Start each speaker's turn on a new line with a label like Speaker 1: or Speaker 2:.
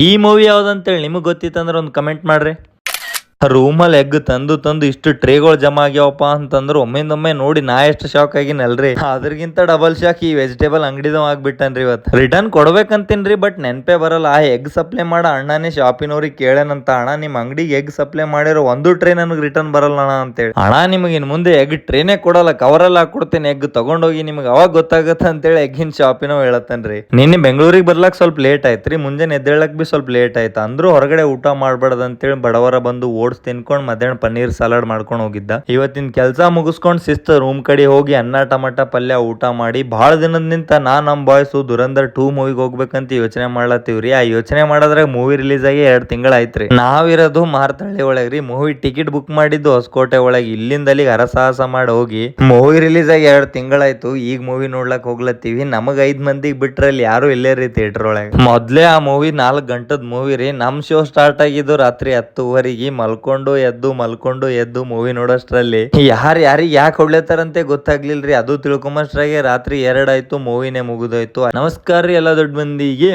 Speaker 1: ಈ ಮೂವಿ ಯಾವ್ದಂತೇಳಿ ನಿಮಗ್ ಗೊತ್ತಿತ್ತಂದ್ರ ಒಂದು ಕಮೆಂಟ್ ಮಾಡ್ರಿ. ರೂಮಲ್ಲಿ ಎಗ್ ತಂದು ತಂದು ಇಷ್ಟು ಟ್ರೇಗಳು ಜಮಾ ಆಗ್ಯಾವಪ್ಪ ಅಂತಂದ್ರು ಒಮ್ಮಿಂದೊಮ್ಮೆ ನೋಡಿ ನಾ ಎಷ್ಟು ಶಾಕ್ ಆಗಿನಲ್ರಿ. ಅದ್ರಗಿಂತ ಡಬಲ್ ಶಾಕ್ ಈ ವೆಜಿಟೇಬಲ್ ಅಂಗಡಿದವ್ ಆಗ್ಬಿಟ್ಟನ್ರಿ. ಇವತ್ತು ರಿಟರ್ನ್ ಕೊಡ್ಬೇಕಂತೀನ್ರಿ, ಬಟ್ ನೆನ್ಪೇ ಬರಲ್ಲ. ಆ ಎಗ್ ಸಪ್ಲೈ ಮಾಡ ಅಣ್ಣನೇ ಶಾಪಿನವ್ರಿಗೆ ಕೇಳೇನಂತ, ಅಣ್ಣ ನಿಮ್ ಅಂಗಡಿಗೆ ಎಗ್ ಸಪ್ಲೈ ಮಾಡಿರೋ ಒಂದು ಟ್ರೇ ನನಗೆ ರಿಟರ್ನ್ ಬರಲ್ಲ ಅಣ್ಣ ಅಂತೇಳಿ. ಅಣ್ಣ ನಿಮಗೆ ಇನ್ ಮುಂದೆ ಎಗ್ ಟ್ರೇನೇ ಕೊಡಲ್ಲ, ಕವರಲ್ಲಿ ಹಾಕೊಡ್ತೇನೆ, ಎಗ್ ತಗೊಂಡೋಗಿ ನಿಮ್ಗೆ ಅವಾಗ ಗೊತ್ತಾಗತ್ತ ಅಂತೇಳಿ ಎಗ್ಗಿನ ಶಾಪಿನವ್ ಹೇಳತ್ತನ್ರಿ. ನಿನ್ನೆ ಬೆಂಗಳೂರಿಗೆ ಬರ್ಲಾಕ್ ಸ್ವಲ್ಪ ಲೇಟ್ ಆಯ್ತ್ರಿ, ಮುಂಜಾನೆ ಎದ್ದೇಳಕ್ ಬಿ ಸ್ವಲ್ಪ ಲೇಟ್ ಆಯ್ತು. ಅಂದ್ರೂ ಹೊರಗಡೆ ಊಟ ಮಾಡ್ಬಾರ್ದು ಅಂತೇಳಿ ಬಡವರ ಬಂದು ತಿನ್ಕೊಂಡ್ ಮಧ್ಯಾಹ್ನ ಪನ್ನೀರ್ ಸಲಾಡ್ ಮಾಡ್ಕೊಂಡು ಹೋಗಿದ್ದ. ಇವತ್ತಿನ ಕೆಲಸ ಮುಗಿಸ್ಕೊಂಡ್ ಶಿಸ್ತ ರೂಮ್ ಕಡೆ ಹೋಗಿ ಅನ್ನ ಟಮಾಟ ಪಲ್ಯ ಊಟ ಮಾಡಿ ಬಹಳ ದಿನದ ನಿಂತ ನಮ್ ಬಾಯ್ಸು ದುರಂಧರ್ 2 ಮೂವಿಗೆ ಹೋಗ್ಬೇಕಂತ ಯೋಚನೆ ಮಾಡ್ಲತ್ತೀವ್ರಿ. ಆ ಯೋಚನೆ ಮಾಡೋದ್ರಾಗ ಮೂವಿ ರಿಲೀಸ್ ಆಗಿ 2 ತಿಂಗಳ ಆಯ್ತ್ರಿ. ನಾವಿರೋದು ಮಾರ್ತಳ್ಳಿ ಒಳಗ್ರಿ. ಮೂವಿ ಟಿಕೆಟ್ ಬುಕ್ ಮಾಡಿದ್ದು ಹೊಸಕೋಟೆ ಒಳಗೆ. ಇಲ್ಲಿಂದ ಅಲ್ಲಿಗೆ ಹರಸಾಹಸ ಮಾಡಿ ಹೋಗಿ ಮೂವಿ ರಿಲೀಸ್ ಆಗಿ 2 ತಿಂಗಳಾಯ್ತು. ಈಗ ಮೂವಿ ನೋಡ್ಲಕ್ ಹೋಗ್ಲತ್ತೀವಿ. ನಮಗ್ 5 ಮಂದಿಗೆ ಬಿಟ್ರಲ್ಲಿ ಯಾರು ಇಲ್ಲೇ ರೀ ಥಿಯೇಟರ್ ಒಳಗೆ. ಮೊದ್ಲೇ ಆ ಮೂವಿ 4 ಗಂಟದ್ ಮೂವಿ ರೀ. ನಮ್ ಶೋ ಸ್ಟಾರ್ಟ್ ಆಗಿದ್ದು ರಾತ್ರಿ 10:30. ಮಲ್ಕೊಂಡು ಎದ್ದು ಮೂವಿ ನೋಡೋಷ್ಟ್ರಲ್ಲಿ ಯಾರಿಗೆ ಯಾಕೆ ಹೊಡ್ಲೇತಾರಂತೆ ಗೊತ್ತಾಗ್ಲಿಲ್ರಿ. ಅದು ತಿಳ್ಕೊಂಬಷ್ಟ್ರಾಗೆ ರಾತ್ರಿ 2 ಆಯ್ತು, ಮೂವಿನೇ ಮುಗಿದೋಯ್ತು. ನಮಸ್ಕಾರ ರೀ ಎಲ್ಲ ದೊಡ್ಡ ಮಂದಿಗೆ.